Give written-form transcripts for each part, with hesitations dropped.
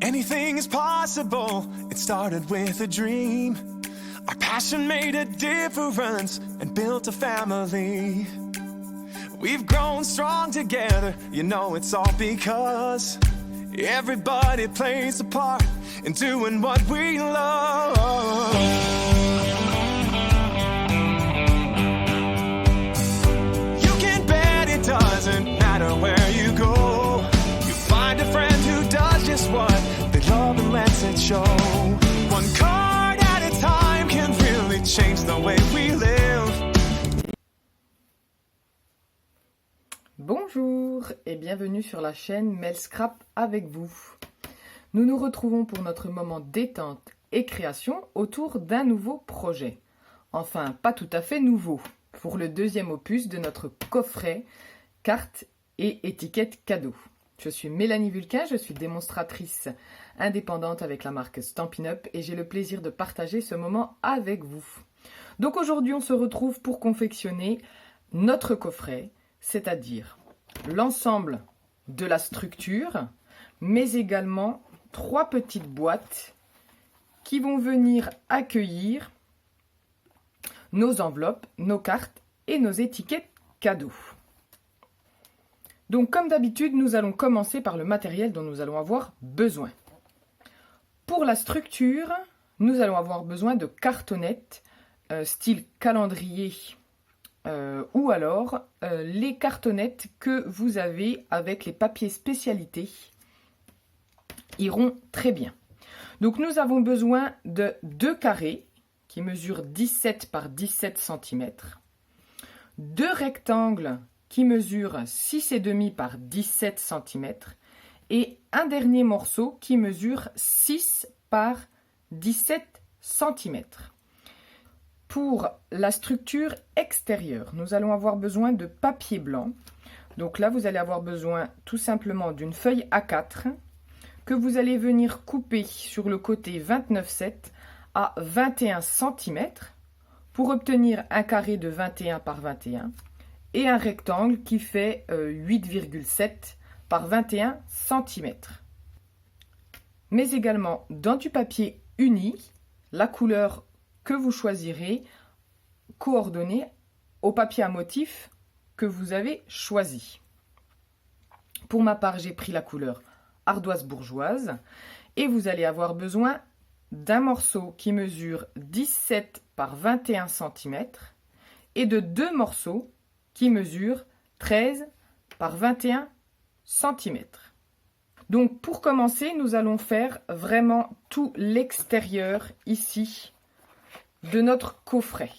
Anything is possible, it started with a dream. Our passion made a difference and built a family. We've grown strong together, you know it's all because everybody plays a part in doing what we love. You can bet it doesn't matter where you go. You find a friend who does just what they love and lets it show. One card at a time can really change the way we live. Bonjour et bienvenue sur la chaîne Mel Scrap avec vous. Nous nous retrouvons pour notre moment détente et création autour d'un nouveau projet. Enfin, pas tout à fait nouveau, pour le deuxième opus de notre coffret cartes et étiquettes cadeaux. Je suis Mélanie Vulquin, je suis démonstratrice indépendante avec la marque Stampin' Up et j'ai le plaisir de partager ce moment avec vous. Donc aujourd'hui, on se retrouve pour confectionner notre coffret, c'est-à-dire l'ensemble de la structure, mais également 3 petites boîtes qui vont venir accueillir nos enveloppes, nos cartes et nos étiquettes cadeaux. Donc comme d'habitude, nous allons commencer par le matériel dont nous allons avoir besoin. Pour la structure, nous allons avoir besoin de cartonnettes style calendrier ou alors les cartonnettes que vous avez avec les papiers spécialités iront très bien. Donc nous avons besoin de 2 carrés qui mesurent 17 par 17 cm, 2 rectangles qui mesurent 6,5 par 17 cm et un dernier morceau qui mesure 6 par 17 cm. Pour la structure extérieure, nous allons avoir besoin de papier blanc. Donc là, vous allez avoir besoin tout simplement d'une feuille A4 que vous allez venir couper sur le côté 29,7 à 21 cm pour obtenir un carré de 21 par 21 et un rectangle qui fait 8,7 par 21 cm. Mais également dans du papier uni, la couleur que vous choisirez coordonnée au papier à motif que vous avez choisi. Pour ma part, j'ai pris la couleur ardoise bourgeoise et vous allez avoir besoin d'un morceau qui mesure 17 par 21 cm et de 2 morceaux qui mesurent 13 par 21 cm. Donc pour commencer, nous allons faire vraiment tout l'extérieur ici de notre coffret.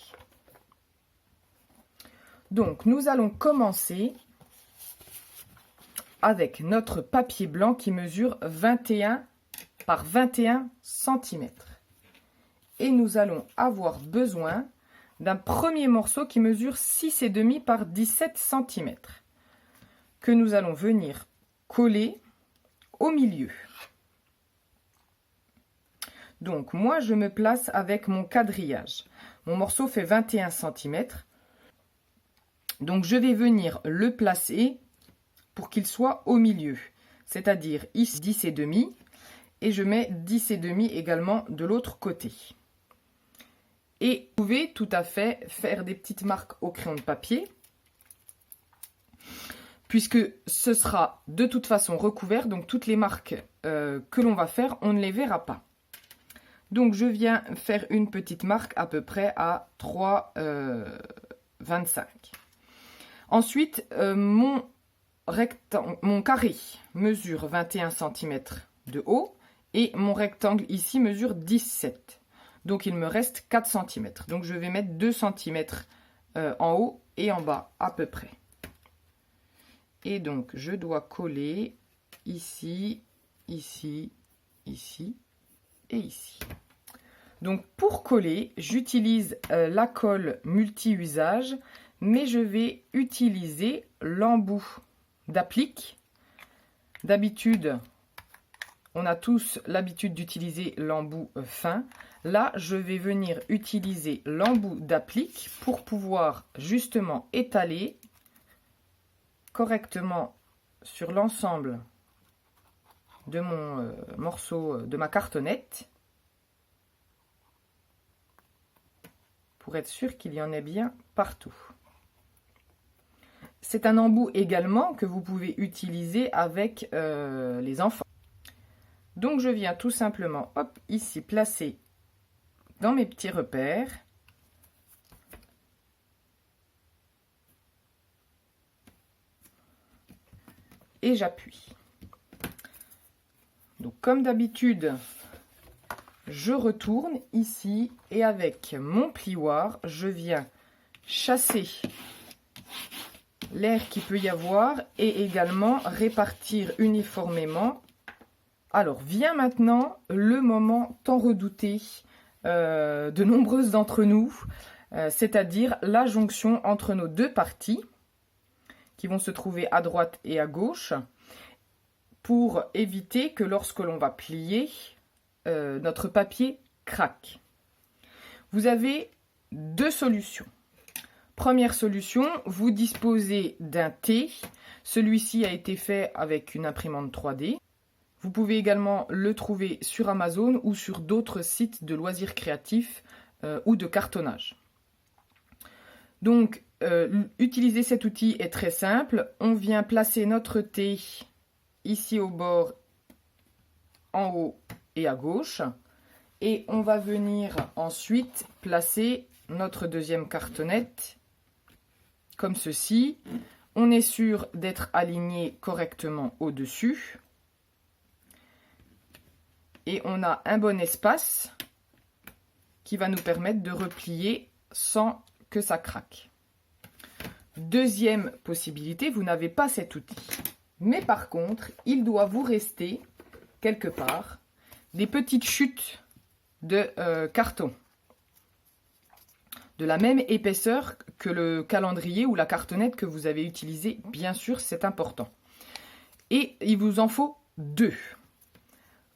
Donc nous allons commencer avec notre papier blanc qui mesure 21 par 21 cm. Et nous allons avoir besoin d'un premier morceau qui mesure 6,5 par 17 cm que nous allons venir coller au milieu. Donc moi je me place avec mon quadrillage. Mon morceau fait 21 cm. Donc je vais venir le placer pour qu'il soit au milieu. C'est-à-dire ici 10,5 et je mets 10,5 également de l'autre côté. Et vous pouvez tout à fait faire des petites marques au crayon de papier puisque ce sera de toute façon recouvert. Donc toutes les marques que l'on va faire, on ne les verra pas. Donc je viens faire une petite marque à peu près à 3,25. Ensuite, mon carré mesure 21 cm de haut et mon rectangle ici mesure 17. Donc il me reste 4 cm. Donc je vais mettre 2 cm en haut et en bas à peu près. Et donc je dois coller ici, ici, ici et ici. Donc pour coller, j'utilise la colle multi-usage, mais je vais utiliser l'embout d'applique. D'habitude, on a tous l'habitude d'utiliser l'embout fin. Là, je vais venir utiliser l'embout d'applique pour pouvoir justement étaler correctement sur l'ensemble de mon morceau de ma cartonnette pour être sûr qu'il y en ait bien partout. C'est un embout également que vous pouvez utiliser avec les enfants. Donc je viens tout simplement, hop, ici placer dans mes petits repères. Et j'appuie. Donc comme d'habitude, je retourne ici et avec mon plioir, je viens chasser l'air qu'il peut y avoir et également répartir uniformément. Alors vient maintenant le moment tant redouté de nombreuses d'entre nous, c'est-à-dire la jonction entre nos deux parties qui vont se trouver à droite et à gauche pour éviter que lorsque l'on va plier, notre papier craque. Vous avez deux solutions. Première solution, vous disposez d'un T. Celui-ci a été fait avec une imprimante 3D. Vous pouvez également le trouver sur Amazon ou sur d'autres sites de loisirs créatifs ou de cartonnage. Donc, utiliser cet outil est très simple. On vient placer notre T ici au bord, en haut et à gauche. Et on va venir ensuite placer notre deuxième cartonnette comme ceci. On est sûr d'être aligné correctement au-dessus. Et on a un bon espace qui va nous permettre de replier sans que ça craque. Deuxième possibilité, vous n'avez pas cet outil. Mais par contre, il doit vous rester quelque part des petites chutes de carton. De la même épaisseur que le calendrier ou la cartonnette que vous avez utilisé. Bien sûr, c'est important. Et il vous en faut 2.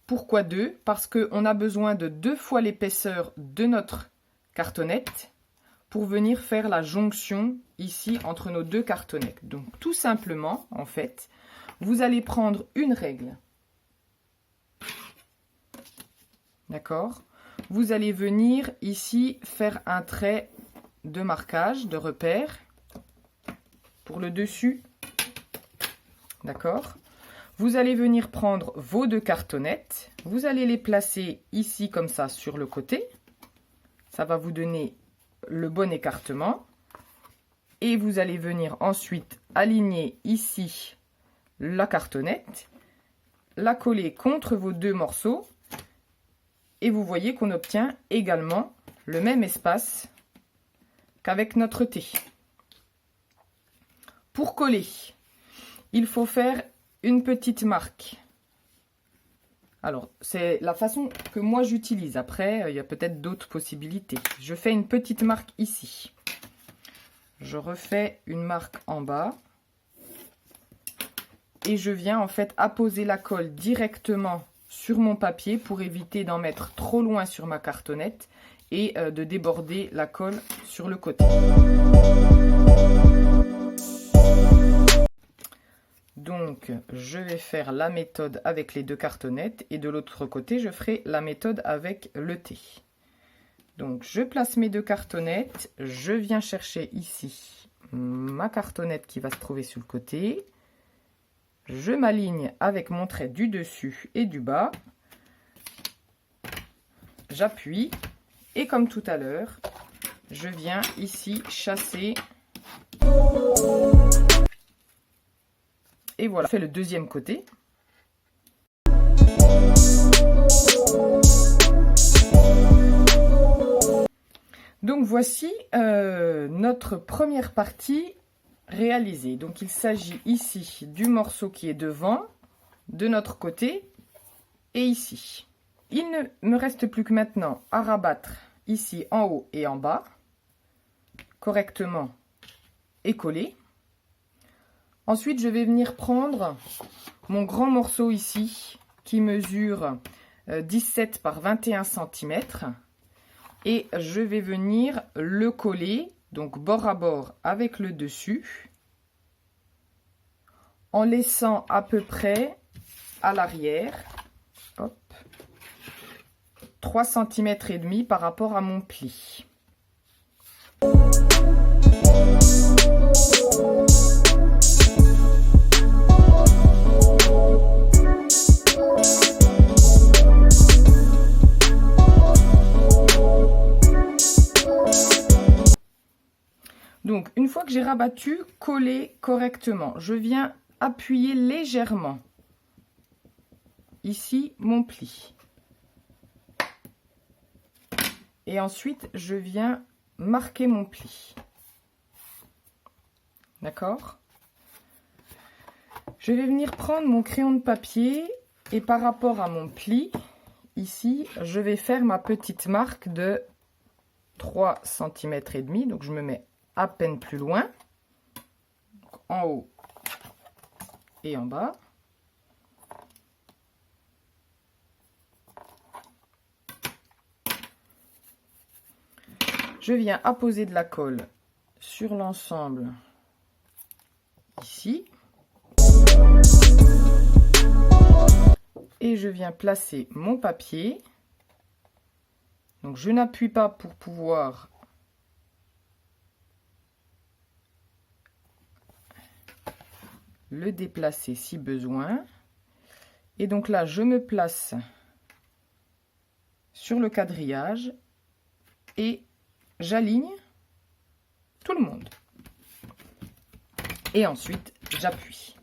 Pourquoi 2? Parce qu'on a besoin de 2 fois l'épaisseur de notre cartonnette pour venir faire la jonction ici entre nos deux cartonnettes. Donc tout simplement, en fait, vous allez prendre une règle. D'accord? Vous allez venir ici faire un trait de marquage, de repère pour le dessus. D'accord? Vous allez venir prendre vos 2 cartonnettes. Vous allez les placer ici comme ça sur le côté. Ça va vous donner le bon écartement. Et vous allez venir ensuite aligner ici la cartonnette, la coller contre vos 2 morceaux. Et vous voyez qu'on obtient également le même espace qu'avec notre T. Pour coller, il faut faire une petite marque. Alors, c'est la façon que moi j'utilise. Après, il y a peut-être d'autres possibilités. Je fais une petite marque ici. Je refais une marque en bas. Et je viens en fait apposer la colle directement sur mon papier pour éviter d'en mettre trop loin sur ma cartonnette et de déborder la colle sur le côté. Donc, je vais faire la méthode avec les 2 cartonnettes et de l'autre côté, je ferai la méthode avec le T. Donc, je place mes 2 cartonnettes, je viens chercher ici ma cartonnette qui va se trouver sur le côté. Je m'aligne avec mon trait du dessus et du bas. J'appuie et comme tout à l'heure, je viens ici chasser. Et voilà, je fais le deuxième côté. Donc voici notre première partie réalisée. Donc il s'agit ici du morceau qui est devant, de notre côté et ici. Il ne me reste plus que maintenant à rabattre ici en haut et en bas, correctement et coller. Ensuite, je vais venir prendre mon grand morceau ici, qui mesure 17 par 21 cm. Et je vais venir le coller, donc bord à bord avec le dessus, en laissant à peu près à l'arrière, hop, 3,5 cm par rapport à mon pli. Donc, une fois que j'ai rabattu, collé correctement, je viens appuyer légèrement ici mon pli. Et ensuite, je viens marquer mon pli. D'accord? Je vais venir prendre mon crayon de papier et par rapport à mon pli, ici, je vais faire ma petite marque de 3,5 cm. Donc, je me mets à peine plus loin, en haut et en bas. Je viens apposer de la colle sur l'ensemble ici. Et je viens placer mon papier. Donc je n'appuie pas pour pouvoir le déplacer si besoin. Et donc là, je me place sur le quadrillage et j'aligne tout le monde. Et ensuite, j'appuie.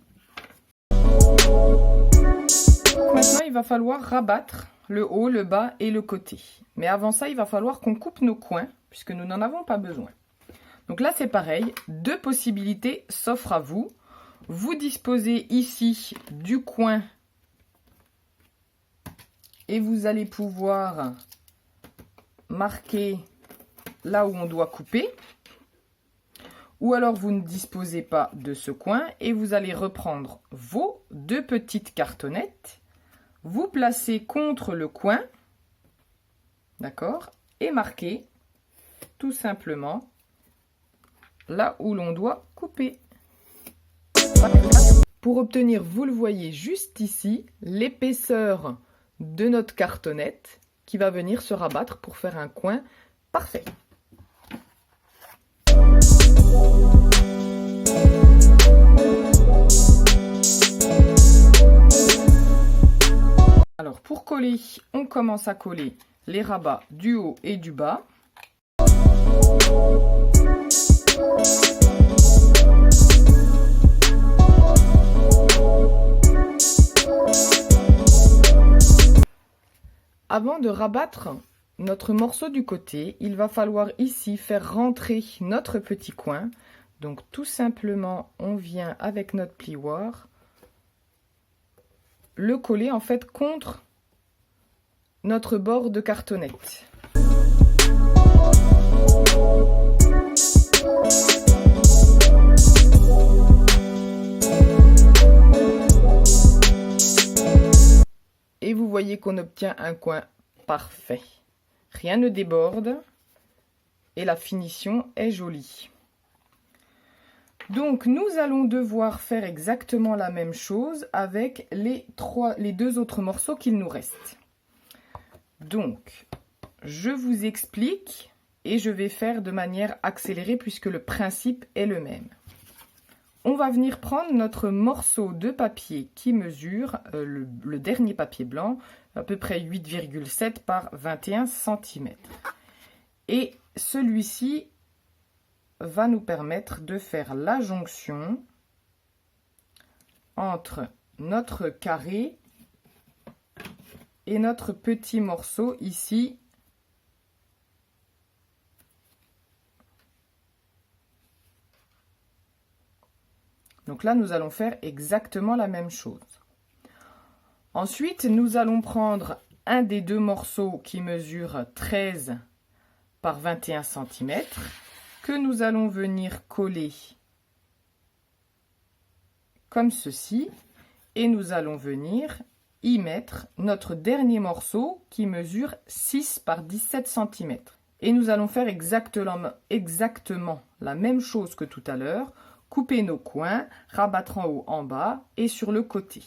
Maintenant, il va falloir rabattre le haut, le bas et le côté. Mais avant ça, il va falloir qu'on coupe nos coins, puisque nous n'en avons pas besoin. Donc là, c'est pareil. Deux possibilités s'offrent à vous. Vous disposez ici du coin et vous allez pouvoir marquer là où on doit couper. Ou alors vous ne disposez pas de ce coin et vous allez reprendre vos deux petites cartonnettes, vous placez contre le coin, d'accord, et marquer tout simplement là où l'on doit couper. Pour obtenir, vous le voyez juste ici, l'épaisseur de notre cartonnette qui va venir se rabattre pour faire un coin parfait. Alors pour coller, on commence à coller les rabats du haut et du bas. Avant de rabattre notre morceau du côté, il va falloir ici faire rentrer notre petit coin. Donc tout simplement, on vient avec notre plioir le coller en fait contre notre bord de cartonnette. Et vous voyez qu'on obtient un coin parfait. Rien ne déborde et la finition est jolie. Donc nous allons devoir faire exactement la même chose avec les deux autres morceaux qu'il nous reste. Donc je vous explique et je vais faire de manière accélérée puisque le principe est le même. On va venir prendre notre morceau de papier qui mesure, le dernier papier blanc, à peu près 8,7 par 21 cm. Et celui-ci va nous permettre de faire la jonction entre notre carré et notre petit morceau ici. Donc là, nous allons faire exactement la même chose. Ensuite, nous allons prendre un des deux morceaux qui mesure 13 par 21 cm que nous allons venir coller comme ceci et nous allons venir y mettre notre dernier morceau qui mesure 6 par 17 cm. Et nous allons faire exactement la même chose que tout à l'heure. Couper nos coins, rabattre en haut, en bas et sur le côté.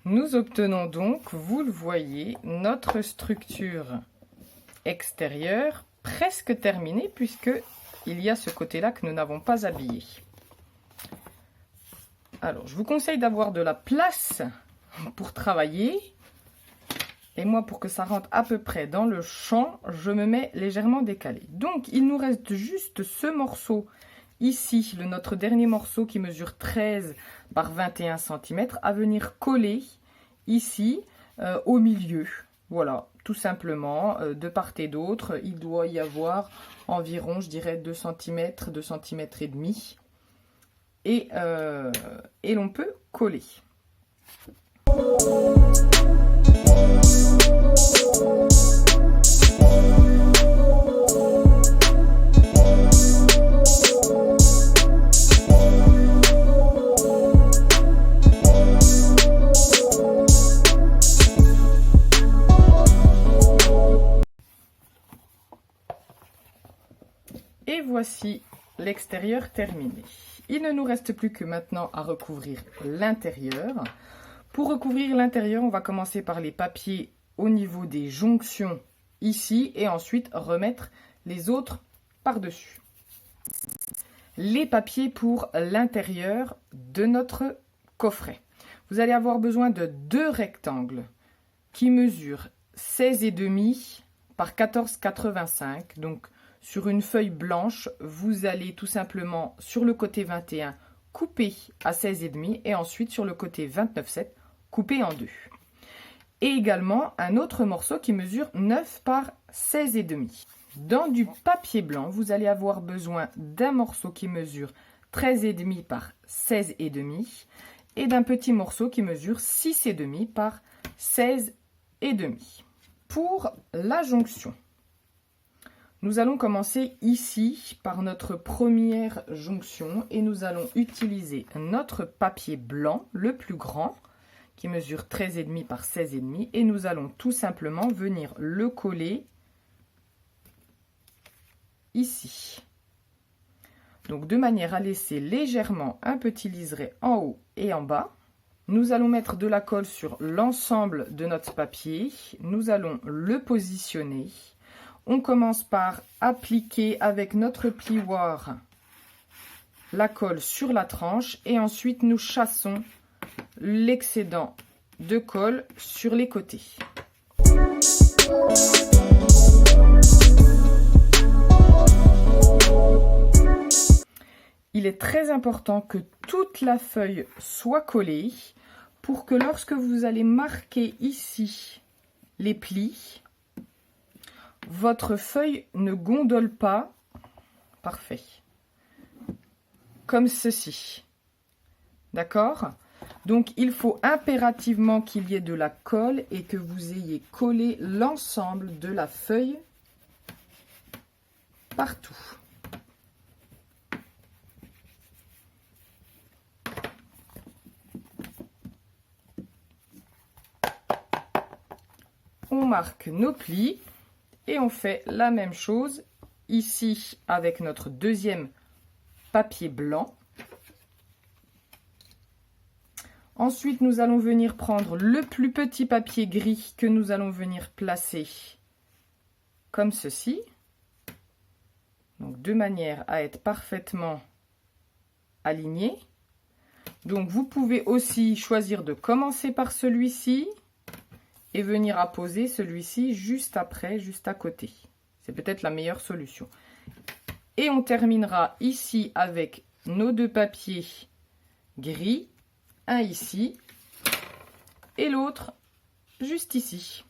Nous obtenons donc, vous le voyez, notre structure extérieure presque terminée puisque il y a ce côté-là que nous n'avons pas habillé. Alors, je vous conseille d'avoir de la place pour travailler. Et moi, pour que ça rentre à peu près dans le champ, je me mets légèrement décalé. Donc, il nous reste juste ce morceau ici, notre dernier morceau qui mesure 13 par 21 cm, à venir coller ici au milieu. Voilà, tout simplement, de part et d'autre, il doit y avoir environ, je dirais, 2 cm, 2 cm et demi. Et l'on peut coller. Et voici l'extérieur terminé. Il ne nous reste plus que maintenant à recouvrir l'intérieur. Pour recouvrir l'intérieur, on va commencer par les papiers au niveau des jonctions ici et ensuite remettre les autres par-dessus. Les papiers pour l'intérieur de notre coffret. Vous allez avoir besoin de 2 rectangles qui mesurent 16,5 par 14,85. Donc, sur une feuille blanche, vous allez tout simplement, sur le côté 21, couper à 16,5 et ensuite sur le côté 29,7, couper en 2. Et également un autre morceau qui mesure 9 par 16,5. Dans du papier blanc, vous allez avoir besoin d'un morceau qui mesure 13,5 par 16,5 et d'un petit morceau qui mesure 6,5 par 16,5. Pour la jonction, nous allons commencer ici par notre première jonction et nous allons utiliser notre papier blanc, le plus grand, qui mesure 13,5 par 16,5 et nous allons tout simplement venir le coller ici. Donc de manière à laisser légèrement un petit liseré en haut et en bas. Nous allons mettre de la colle sur l'ensemble de notre papier. Nous allons le positionner. On commence par appliquer avec notre plioir la colle sur la tranche et ensuite nous chassons l'excédent de colle sur les côtés. Il est très important que toute la feuille soit collée pour que lorsque vous allez marquer ici les plis, votre feuille ne gondole pas. Parfait. Comme ceci. D'accord ? Donc, il faut impérativement qu'il y ait de la colle et que vous ayez collé l'ensemble de la feuille partout. On marque nos plis et on fait la même chose ici avec notre deuxième papier blanc. Ensuite, nous allons venir prendre le plus petit papier gris que nous allons venir placer comme ceci. Donc, de manière à être parfaitement aligné. Donc, vous pouvez aussi choisir de commencer par celui-ci et venir apposer celui-ci juste après, juste à côté. C'est peut-être la meilleure solution. Et on terminera ici avec nos deux papiers gris, un ici et l'autre juste ici.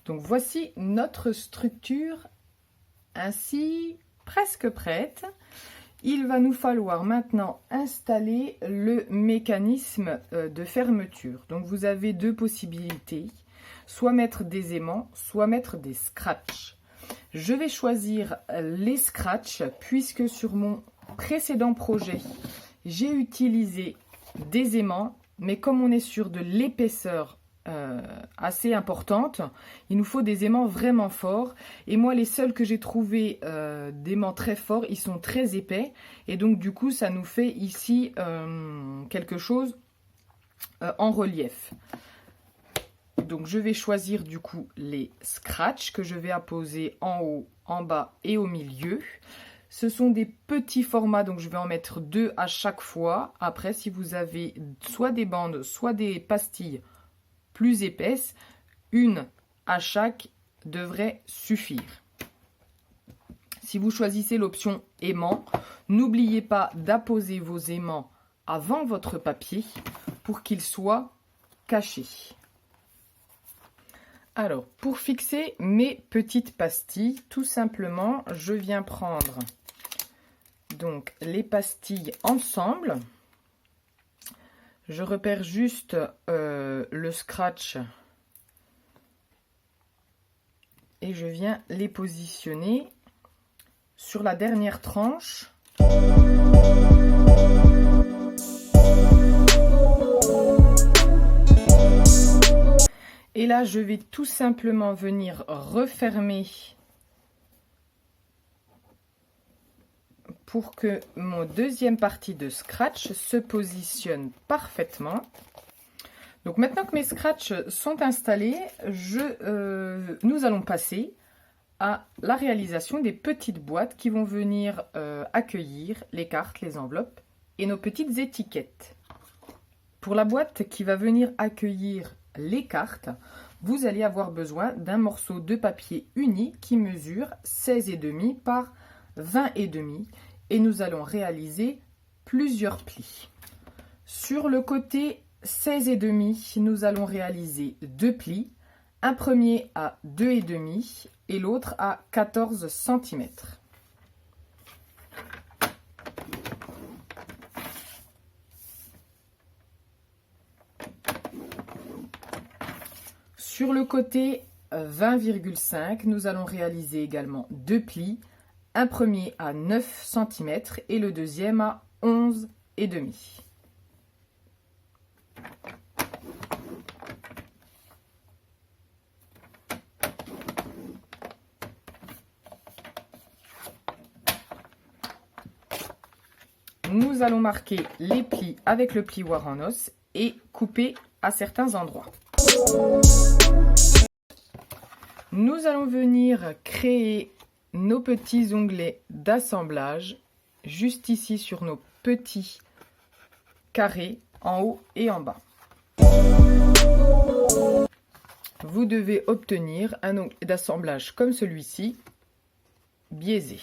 Donc voici notre structure ainsi presque prête. Il va nous falloir maintenant installer le mécanisme de fermeture. Donc vous avez deux possibilités, soit mettre des aimants, soit mettre des scratchs. Je vais choisir les scratchs puisque sur mon précédent projet, j'ai utilisé des aimants, mais comme on est sur de l'épaisseur assez importante, il nous faut des aimants vraiment forts, et moi les seuls que j'ai trouvé d'aimants très forts, ils sont très épais, et donc du coup ça nous fait ici quelque chose en relief. Donc je vais choisir du coup les scratchs que je vais apposer en haut, en bas et au milieu. Ce sont des petits formats, donc je vais en mettre 2 à chaque fois. Après, si vous avez soit des bandes, soit des pastilles plus épaisses, une à chaque devrait suffire. Si vous choisissez l'option aimant, n'oubliez pas d'apposer vos aimants avant votre papier pour qu'ils soient cachés. Alors, pour fixer mes petites pastilles, tout simplement, je viens prendre donc les pastilles ensemble. Je repère juste le scratch et je viens les positionner sur la dernière tranche. Et là, je vais tout simplement venir refermer pour que mon deuxième partie de scratch se positionne parfaitement. Donc maintenant que mes scratchs sont installés, nous allons passer à la réalisation des petites boîtes qui vont venir accueillir les cartes, les enveloppes et nos petites étiquettes. Pour la boîte qui va venir accueillir les cartes, vous allez avoir besoin d'un morceau de papier uni qui mesure 16,5 par 20,5 et nous allons réaliser plusieurs plis. Sur le côté 16,5, nous allons réaliser 2 plis, un premier à 2,5 et l'autre à 14 cm. Sur le côté 20,5, nous allons réaliser également 2 plis, un premier à 9 cm et le deuxième à 11,5. Nous allons marquer les plis avec le plioir en os et couper à certains endroits. Nous allons venir créer nos petits onglets d'assemblage juste ici sur nos petits carrés en haut et en bas. Vous devez obtenir un onglet d'assemblage comme celui-ci, biaisé.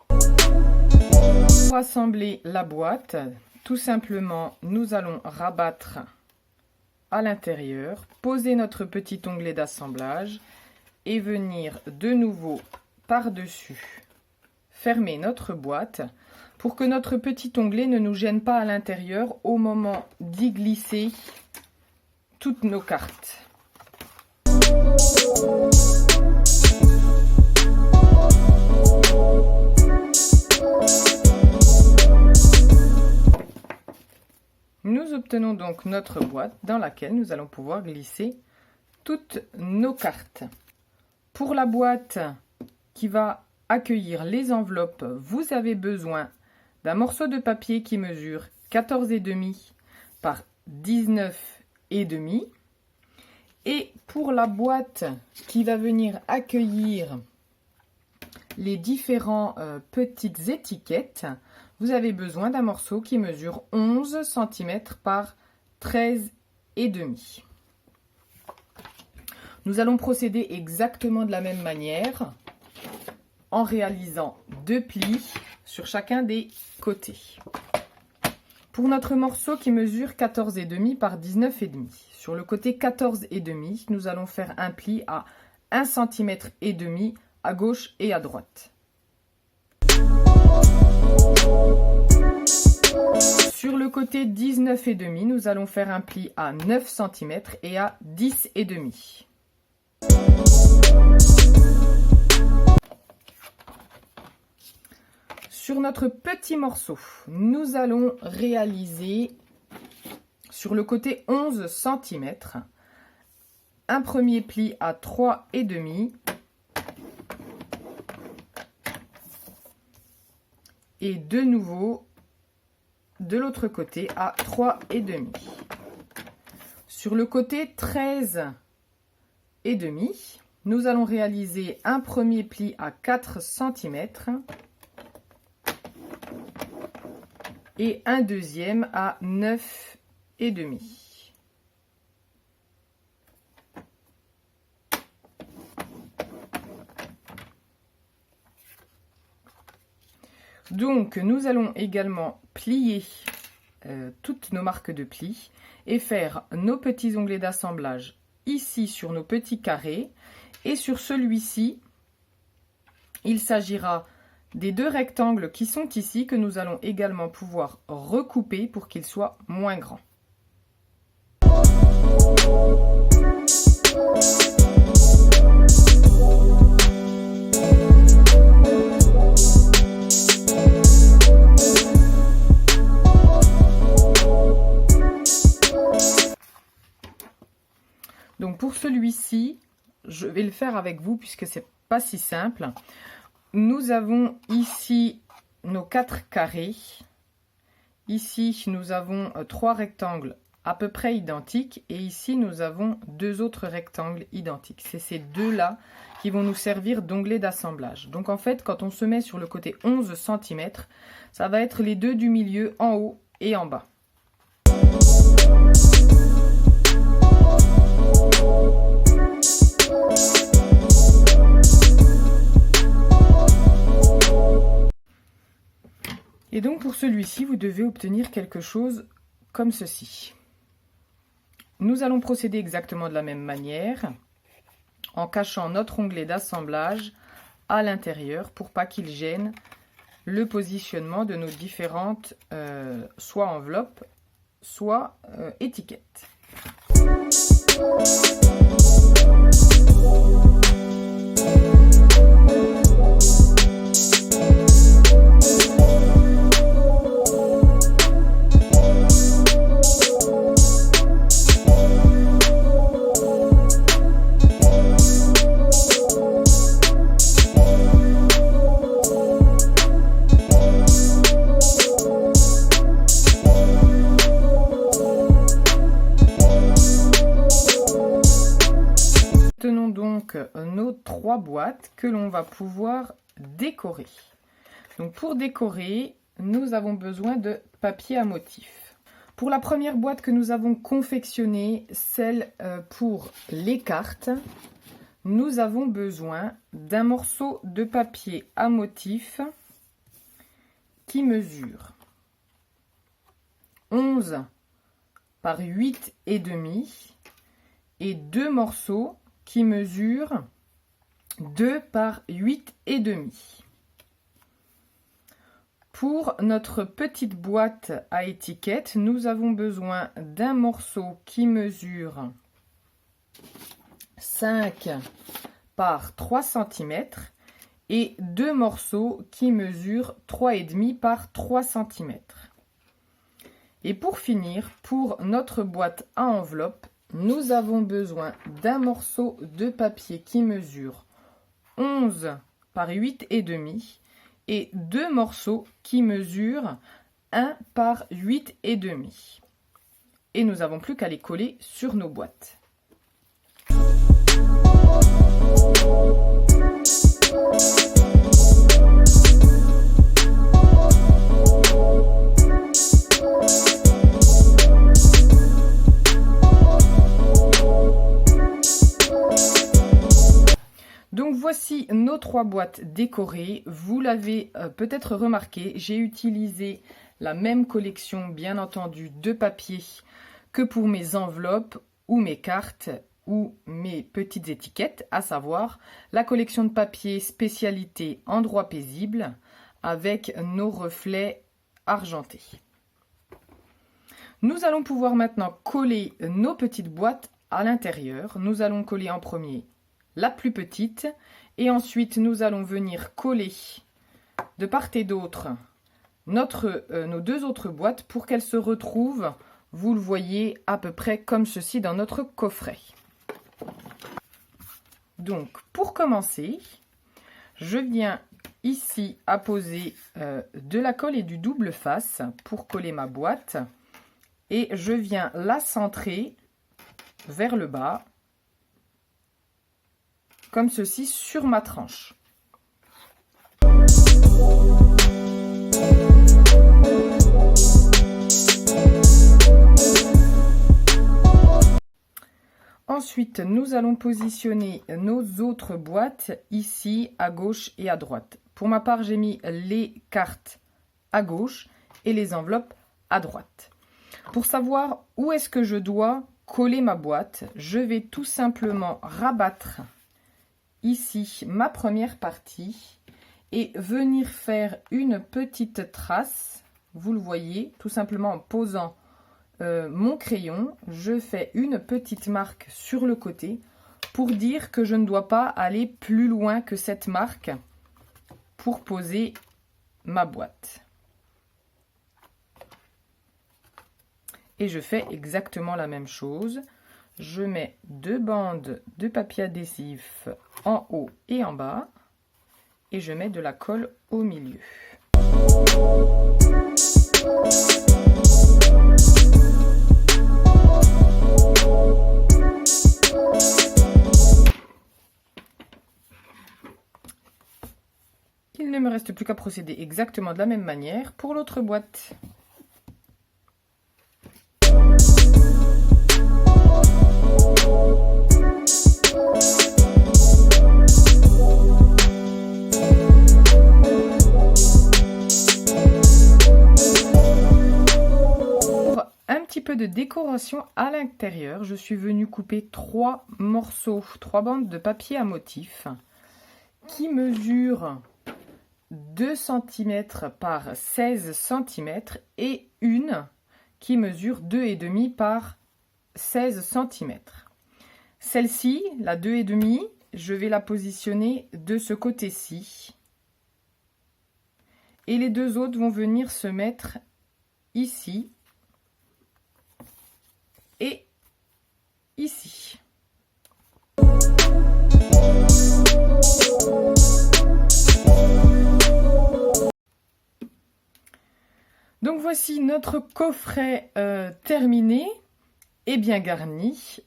Pour assembler la boîte, tout simplement, nous allons rabattre à l'intérieur, poser notre petit onglet d'assemblage et venir de nouveau par-dessus fermer notre boîte pour que notre petit onglet ne nous gêne pas à l'intérieur au moment d'y glisser toutes nos cartes. Nous obtenons donc notre boîte dans laquelle nous allons pouvoir glisser toutes nos cartes. Pour la boîte qui va accueillir les enveloppes, vous avez besoin d'un morceau de papier qui mesure 14,5 par 19,5. Et pour la boîte qui va venir accueillir les différentes petites étiquettes, vous avez besoin d'un morceau qui mesure 11 cm par 13,5. Nous allons procéder exactement de la même manière en réalisant 2 plis sur chacun des côtés. Pour notre morceau qui mesure 14,5 par 19,5, sur le côté 14,5, nous allons faire un pli à 1,5 cm à gauche et à droite. Sur le côté 19,5, nous allons faire un pli à 9 cm et à 10,5. Sur notre petit morceau, nous allons réaliser sur le côté 11 cm un premier pli à 3,5 et de nouveau de l'autre côté à 3,5. Sur le côté 13,5, nous allons réaliser un premier pli à 4 cm et un deuxième à 9,5. Donc, nous allons également plier toutes nos marques de plis et faire nos petits onglets d'assemblage ici sur nos petits carrés. Et sur celui-ci, il s'agira des 2 rectangles qui sont ici que nous allons également pouvoir recouper pour qu'ils soient moins grands. Donc pour celui-ci, je vais le faire avec vous puisque c'est pas si simple. Nous avons ici nos 4 carrés. Ici, nous avons 3 rectangles à peu près identiques. Et ici, nous avons 2 autres rectangles identiques. C'est ces deux-là qui vont nous servir d'onglets d'assemblage. Donc en fait, quand on se met sur le côté 11 cm, ça va être les 2 du milieu en haut et en bas. Et donc pour celui-ci, vous devez obtenir quelque chose comme ceci. Nous allons procéder exactement de la même manière, en cachant notre onglet d'assemblage à l'intérieur pour pas qu'il gêne le positionnement de nos différentes soit enveloppes, soit étiquettes. Tenons donc nos 3 boîtes que l'on va pouvoir décorer. Donc pour décorer, nous avons besoin de papier à motif. Pour la première boîte que nous avons confectionnée, celle pour les cartes, nous avons besoin d'un morceau de papier à motif qui mesure 11 par 8,5 et 2 morceaux qui mesure 2 par 8,5. Pour notre petite boîte à étiquette, nous avons besoin d'un morceau qui mesure 5 par 3 cm et 2 morceaux qui mesurent 3,5 par 3 cm. Et pour finir, pour notre boîte à enveloppe, nous avons besoin d'un morceau de papier qui mesure 11 par 8,5 et 2 morceaux qui mesurent 1 par 8,5. Et nous n'avons plus qu'à les coller sur nos boîtes. Donc voici nos 3 boîtes décorées. Vous l'avez peut-être remarqué, j'ai utilisé la même collection, bien entendu, de papier que pour mes enveloppes ou mes cartes ou mes petites étiquettes, à savoir la collection de papier spécialité Endroit paisible avec nos reflets argentés. Nous allons pouvoir maintenant coller nos petites boîtes à l'intérieur. Nous allons coller en premier la plus petite et ensuite nous allons venir coller de part et d'autre nos 2 autres boîtes pour qu'elles se retrouvent, vous le voyez, à peu près comme ceci dans notre coffret. Donc pour commencer, je viens ici apposer de la colle et du double face pour coller ma boîte et je viens la centrer vers le bas comme ceci sur ma tranche. Ensuite, nous allons positionner nos autres boîtes ici à gauche et à droite. Pour ma part, j'ai mis les cartes à gauche et les enveloppes à droite. Pour savoir où est-ce que je dois coller ma boîte, je vais tout simplement rabattre ici ma première partie et venir faire une petite trace. Vous le voyez, tout simplement en posant mon crayon, je fais une petite marque sur le côté pour dire que je ne dois pas aller plus loin que cette marque pour poser ma boîte. Et je fais exactement la même chose. Je mets 2 bandes de papier adhésif en haut et en bas et je mets de la colle au milieu. Il ne me reste plus qu'à procéder exactement de la même manière pour l'autre boîte. De décoration à l'intérieur, je suis venue couper 3 bandes de papier à motif qui mesurent 2 cm par 16 cm et une qui mesure 2,5 par 16 cm. Celle-ci, la 2,5, je vais la positionner de ce côté-ci et les 2 autres vont venir se mettre ici et ici. Donc voici notre coffret terminé et bien garni.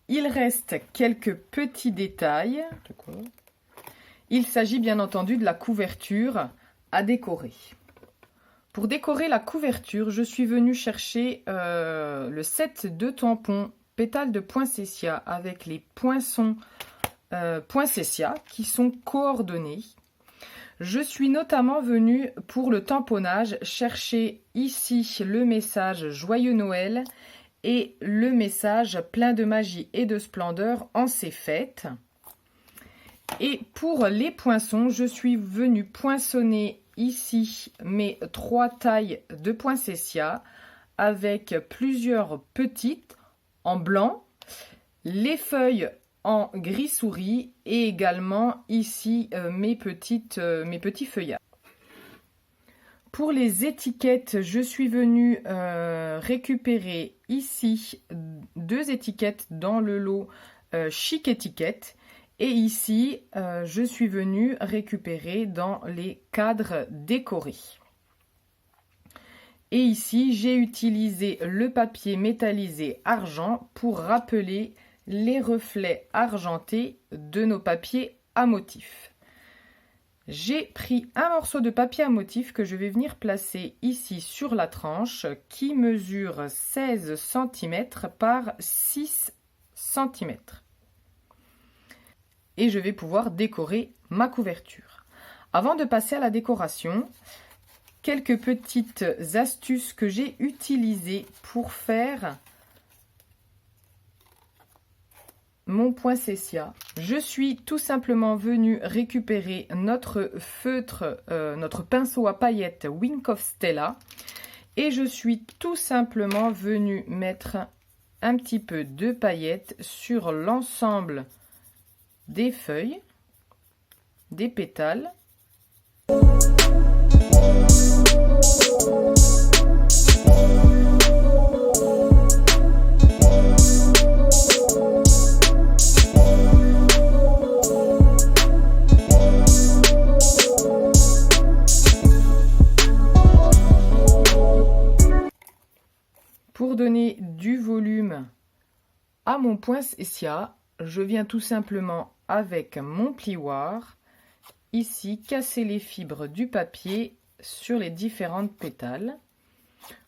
Il reste quelques petits détails. Il s'agit bien entendu de la couverture à décorer. Pour décorer la couverture, je suis venue chercher le set de tampons pétales de poinsettia avec les poinçons poinsettia qui sont coordonnés. Je suis notamment venue pour le tamponnage chercher ici le message Joyeux Noël et le message plein de magie et de splendeur en ces fêtes. Et pour les poinçons, je suis venue poinçonner ici mes 3 tailles de poinsettia avec plusieurs petites en blanc, les feuilles en gris souris et également ici mes petits feuillages. Pour les étiquettes, je suis venue récupérer ici 2 étiquettes dans le lot Chic Étiquette. Et ici, je suis venue récupérer dans les cadres décorés. Et ici, j'ai utilisé le papier métallisé argent pour rappeler les reflets argentés de nos papiers à motifs. J'ai pris un morceau de papier à motif que je vais venir placer ici sur la tranche qui mesure 16 cm par 6 cm. Et je vais pouvoir décorer ma couverture. Avant de passer à la décoration, quelques petites astuces que j'ai utilisées pour faire mon poinsettia. Je suis tout simplement venue récupérer notre feutre, notre pinceau à paillettes Wink of Stella et je suis tout simplement venue mettre un petit peu de paillettes sur l'ensemble des feuilles, des pétales. Pour donner du volume à mon poinsettia, je viens tout simplement avec mon plioir, ici, casser les fibres du papier sur les différentes pétales.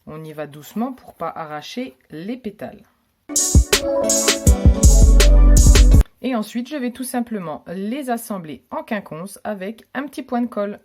On y va doucement pour pas arracher les pétales. Et ensuite, je vais tout simplement les assembler en quinconce avec un petit point de colle.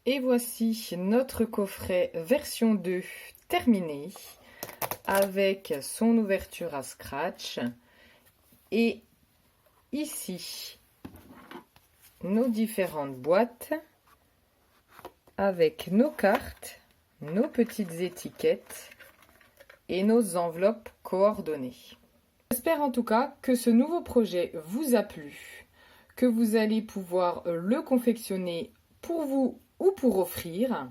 Et voici notre coffret version 2 terminé avec son ouverture à scratch et ici nos différentes boîtes avec nos cartes, nos petites étiquettes et nos enveloppes coordonnées. J'espère en tout cas que ce nouveau projet vous a plu, que vous allez pouvoir le confectionner pour vous ou pour offrir.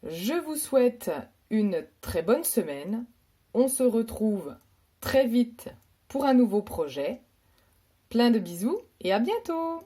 Je vous souhaite une très bonne semaine. On se retrouve très vite pour un nouveau projet. Plein de bisous et à bientôt!